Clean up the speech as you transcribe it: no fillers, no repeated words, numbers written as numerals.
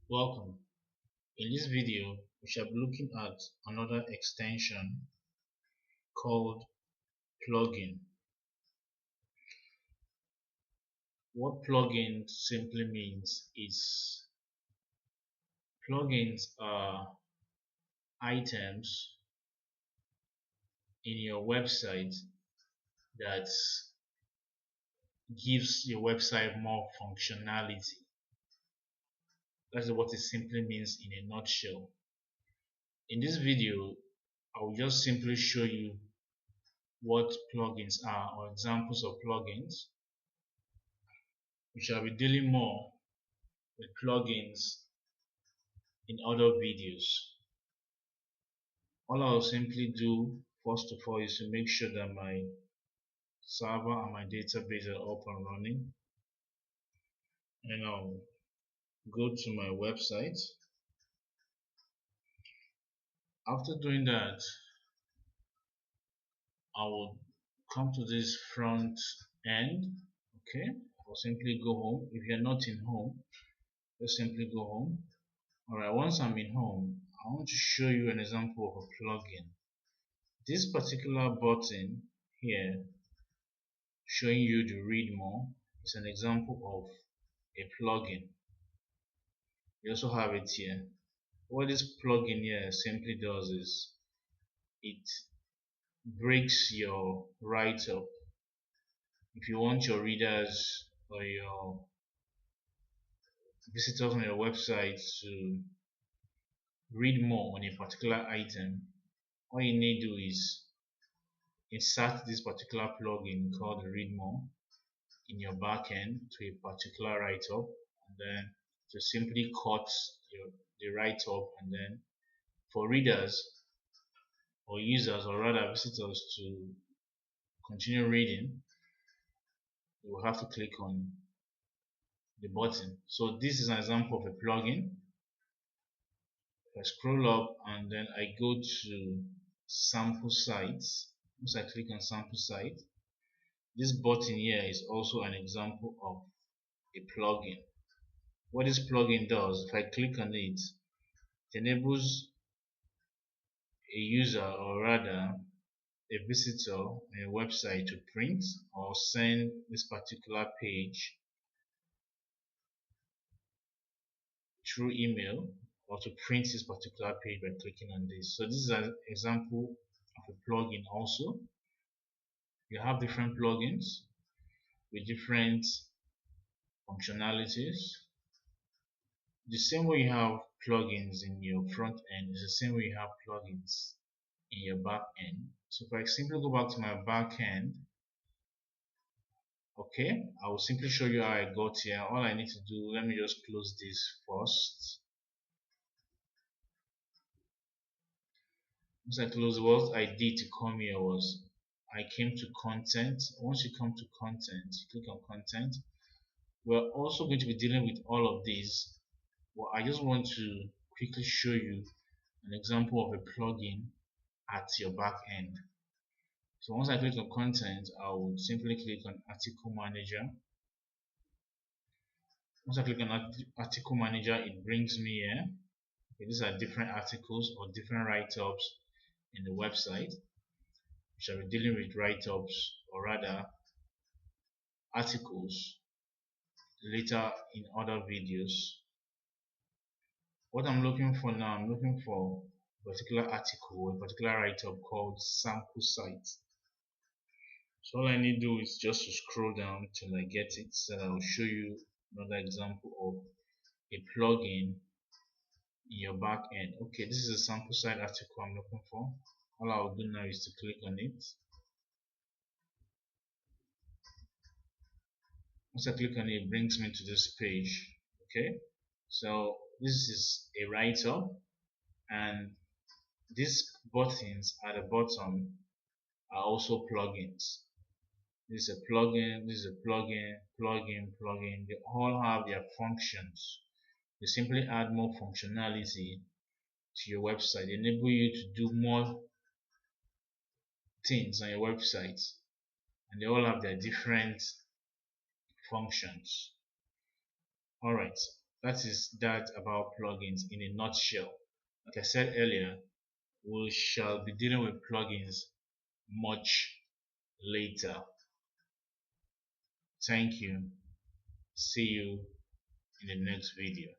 Welcome. In this video, we shall be looking at another extension called plugin. What plugin simply means is plugins are items in your website that gives your website more functionality. That's what it simply means in a nutshell. In this video, I will just simply show you what plugins are or examples of plugins. We shall be dealing more with plugins in other videos. All I'll simply do first of all is to make sure that my server and my database are up and running, and I'll go to my website. After doing that, I will come to this front end. Okay, I'll simply go home. If you're not in home, just simply go home. Alright, once I'm in home, I want to show you an example of a plugin. This particular button here showing you the read more is an example of a plugin. You also have it here. What this plugin here simply does is it breaks your write-up. If you want your readers or your visitors on your website to read more on a particular item, all you need to do is insert this particular plugin called read more in your backend to a particular write-up, and then to simply cut the write-up, and then for readers or users, or rather visitors, to continue reading, you will have to click on the button. So this is an example of a plugin. If I scroll up and then I go to sample sites, once I click on sample site, this button here is also an example of a plugin. What this plugin does, if I click on it, it enables a user, or rather a visitor on a website, to print or send this particular page through email, or to print this particular page by clicking on this. So this is an example of a plugin also. You have different plugins with different functionalities. The same way you have plugins in your front end is the same way you have plugins in your back end. So if I simply go back to my back end, okay, I will simply show you how I got here. All I need to do, let me just close this first. Once I close, what I did to come here was I came to content. Once you come to content, you click on content. We're also going to be dealing with all of these. Well, I just want to quickly show you an example of a plugin at your back end. So once I click on content, I will simply click on article manager. Once I click on article manager, it brings me here. Okay, these are different articles or different write-ups in the website. We shall be dealing with write-ups, or rather articles, later in other videos. What I'm looking for now, I'm looking for a particular article, a particular write-up called sample site. So all I need to do is just to scroll down till I get it, so I'll show you another example of a plugin in your back end. Okay, this is a sample site article I'm looking for. All I'll do now is to click on it. Once I click on it, it brings me to this page. Okay, so this is a write-up, and these buttons at the bottom are also plugins. This is a plugin, this is a plugin, plugin. They all have their functions. They simply add more functionality to your website. They enable you to do more things on your website, and they all have their different functions. Alright, That is that about plugins in a nutshell. Like I said earlier, we shall be dealing with plugins much later. Thank you. See you in the next video.